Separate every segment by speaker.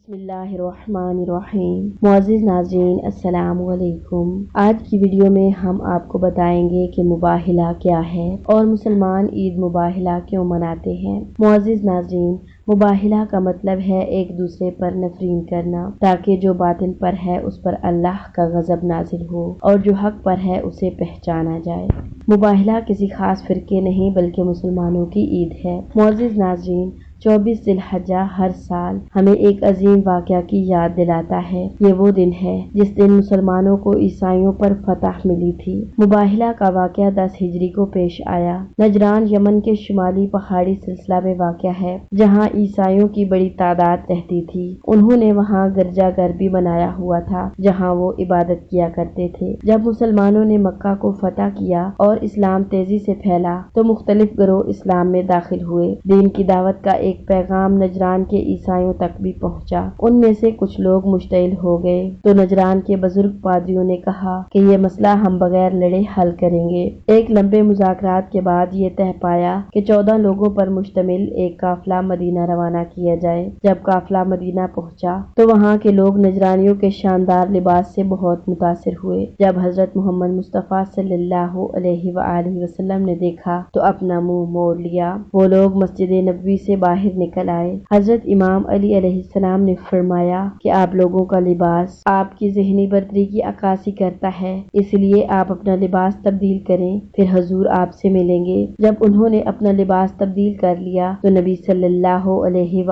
Speaker 1: बिस्मिल्लाहिर्रहमानिर्रहीम। मुअज़्ज़िज़ नाज़रीन, अस्सलामु अलैकुम। आज की वीडियो में हम आपको बताएंगे कि मुबाहिला क्या है और मुसलमान ईद मुबाहिला क्यों मनाते हैं। मुअज़्ज़िज़ नाज़रीन, मुबाहिला का मतलब है एक दूसरे पर नफरीन करना, ताकि जो बातिल पर है उस पर अल्लाह का गज़ब नाजिल हो और जो हक पर है उसे पहचाना जाए। मुबाहिला किसी खास फिरके नहीं बल्कि मुसलमानों की ईद है। मुअज़्ज़िज़ नाज़रीन, 24 ज़िलहज्जा हर साल हमें एक अजीम वाक़या की याद दिलाता है। ये वो दिन है जिस दिन मुसलमानों को ईसाइयों पर फतह मिली थी। मुबाहिला का वाक़या 10 हिजरी को पेश आया। नजरान यमन के शुमाली पहाड़ी सिलसिला में वाक़या है, जहाँ ईसाइयों की बड़ी तादाद रहती थी। उन्होंने वहाँ गिरजाघर भी बनाया हुआ था, जहाँ वो इबादत किया करते थे। जब मुसलमानों ने मक्का को फतह किया और इस्लाम तेजी से फैला, तो मुख्तलिफ गिरोह इस्लाम में दाखिल हुए। दीन की दावत का एक पैगाम नजरान के ईसाइयों तक भी पहुंचा। उनमें से कुछ लोग मुश्तइल हो गए, तो नजरान के बुजुर्ग पादरियों ने कहा कि ये मसला हम बगैर लड़े हल करेंगे। एक लंबे मुज़ाकरात के बाद ये तय पाया कि 14 लोगों पर मुश्तमिल एक काफिला मदीना रवाना किया जाए। जब काफिला मदीना पहुंचा तो वहाँ के लोग नजरानियों के शानदार लिबास से बहुत मुतासिर हुए। जब हजरत मोहम्मद मुस्तफ़ा सल्लल्लाहु अलैहि वसल्लम ने देखा तो अपना मुंह मोड़ लिया। वो लोग मस्जिद नबवी से बाहर निकल आए। हजरत इमाम अली अलैहिस्सलाम ने फरमाया कि आप लोगों का लिबास आपकी ज़हनी बर्तरी की अक्कासी करता है, इसलिए आप अपना लिबास तब्दील करें, फिर हुजूर आपसे मिलेंगे। जब उन्होंने अपना लिबास तब्दील कर लिया तो नबी सल्लल्लाहु अलैहि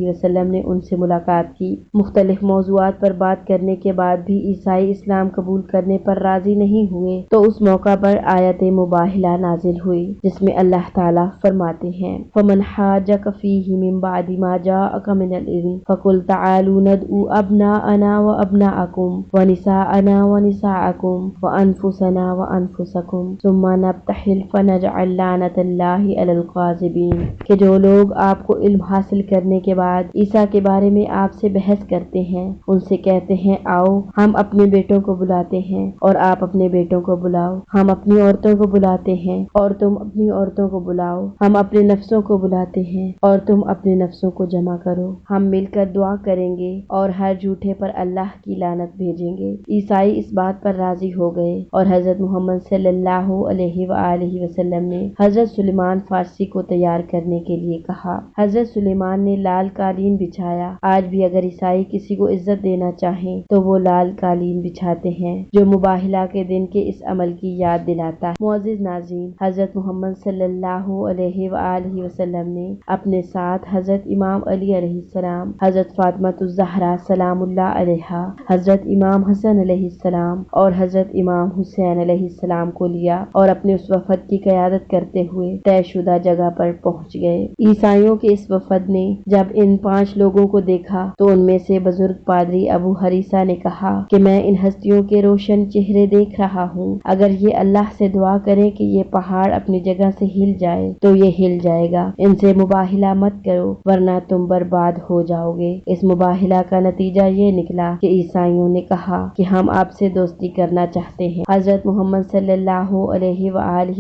Speaker 1: वसल्लम ने उनसे मुलाकात की। मुख्तलिफ मौज़ूआत पर बात करने के बाद भी ईसाई इस्लाम कबूल करने पर राजी नहीं हुए, तो उस मौका पर आयत मुबाहिला नाजिल हुई, जिसमें अल्लाह ताला फरमाते हैं, फमन हाजक फीही मिन बादि मा जाअक मिनल इल्म फकुल तआलू नदउ अबनाअना व अबनाअकुम व निसाअना व निसाअकुम व अनफुसना व अनफुसकुम सुम्मा नब्तहिल फनजअल लानतल्लाहि अलल काज़िबीन। कि जो लोग आपको इल्म हासिल करने के बाद ईसा के बारे में आपसे बहस करते हैं, उनसे कहते हैं, आओ हम अपने बेटों को बुलाते हैं और आप अपने बेटों को बुलाओ, हम अपनी औरतों को बुलाते हैं और तुम अपनी औरतों को बुलाओ, हम अपने नफ्सों को बुलाते हैं और तुम अपने नफ्सों को जमा करो, हम मिलकर दुआ करेंगे और हर झूठे पर अल्लाह की लानत भेजेंगे। ईसाई इस बात पर राजी हो गए और हजरत मोहम्मद सल्लल्लाहु अलैहि वसल्लम ने हजरत सुलेमान फारसी को तैयार करने के लिए कहा। हजरत सुलेमान ने लाल कालीन बिछाया। आज भी अगर ईसाई किसी को इज्जत देना चाहें तो वो लाल कालीन बिछाते हैं, जो मुबाहिला के दिन के इस अमल की याद दिलाता है। मुअज़्ज़िज़ नाज़रीन, हजरत मोहम्मद सल्लल्लाहु अलैहि वसल्लम ने अपने साथ हजरत इमाम अली अलैहिस्सलाम, हजरत फातिमा सलामुल्लाह अलैहा, हजरत इमाम हसन अलैहिस्सलाम और हजरत इमाम हुसैन अलैहिस्सलाम को लिया और अपने उस वफद की क़यादत करते हुए तयशुदा जगह पर पहुंच गए। ईसाइयों के इस वफद ने जब इन 5 लोगों को देखा तो उनमें से बुजुर्ग पादरी अबू हरीसा ने कहा कि मैं इन हस्तियों के रोशन चेहरे देख रहा हूँ। अगर ये अल्लाह से दुआ करें कि ये पहाड़ अपनी जगह से हिल जाए तो ये हिल जाएगा। इनसे मुबाहिला मत करो वरना तुम बर्बाद हो जाओगे। इस मुबाहिला का नतीजा ये निकला कि ईसाइयों ने कहा कि हम आपसे दोस्ती करना चाहते हैं। हजरत मोहम्मद सल्लल्लाहु अलैहि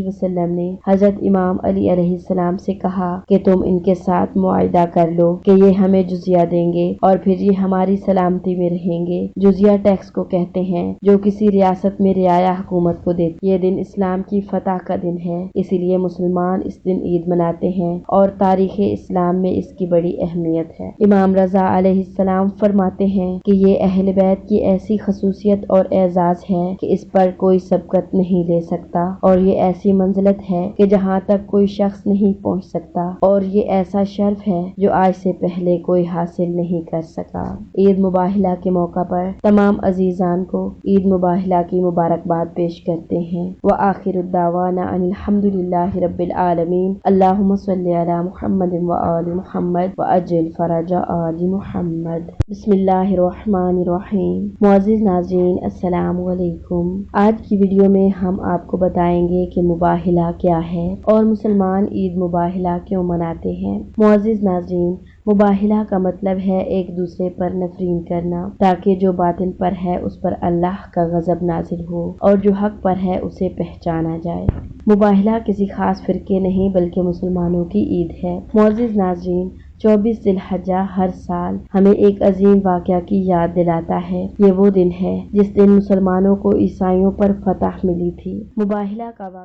Speaker 1: वसल्लम ने हजरत इमाम अली अलैहिस्सलाम से कहा कि तुम इनके साथ मुआहिदा कर लो कि ये हमें जुजिया देंगे और फिर ये हमारी सलामती में रहेंगे। जुजिया टैक्स को कहते हैं, जो किसी रियासत में रियाया हुकूमत को देती। ये दिन इस्लाम की फतह का दिन है, इसीलिए मुसलमान इस दिन ईद मनाते हैं और तारीख़ इस्लाम में इसकी बड़ी अहमियत है। इमाम रज़ा अलैहिस्सलाम फरमाते हैं कि ये अहले बैत की ऐसी खसूसियत और एजाज है कि इस पर कोई सबकत नहीं ले सकता और ये ऐसी मंजिलत है कि जहाँ तक कोई शख्स नहीं पहुँच सकता और ये ऐसा शर्फ है जो आज से पहले कोई हासिल नहीं कर सका। ईद मुबाहिला के मौका पर तमाम अजीजान को ईद मुबाहिला की मुबारकबाद पेश करते हैं। व आखिरुद्दावाना अनिल हम्दुलिल्लाहि रब्बिल आलमीन। अल्लाहुम्मा सल्लि अला मुहम्मद व आलि मुहम्मद व अज्जिल फरजा आलि मुहम्मद। बिस्मिल्लाहिर्रहमानिर्रहीम। मुअज़्ज़िज़ नाज़रीन, अस्सलामु अलैकुम। आज की वीडियो में हम आपको बताएंगे कि मुबाहिला क्या है और मुसलमान ईद मुबाहिला क्यों मनाते हैं। मुअज़्ज़िज़ नाज़रीन, मुबाहिला का मतलब है एक दूसरे पर नफरीन करना, ताकि जो बातिल पर है उस पर अल्लाह का गज़ब नाजिल हो और जो हक पर है उसे पहचाना जाए। मुबाहिला किसी खास फिरके नहीं बल्कि मुसलमानों की ईद है। मुअज़्ज़िज़ नाज़रीन, 24 ذوالحجہ ہر سال ہمیں ایک عظیم واقعہ کی یاد دلاتا ہے۔ یہ وہ دن ہے جس دن مسلمانوں کو عیسائیوں پر فتح ملی تھی۔ مباہلہ کا واقعہ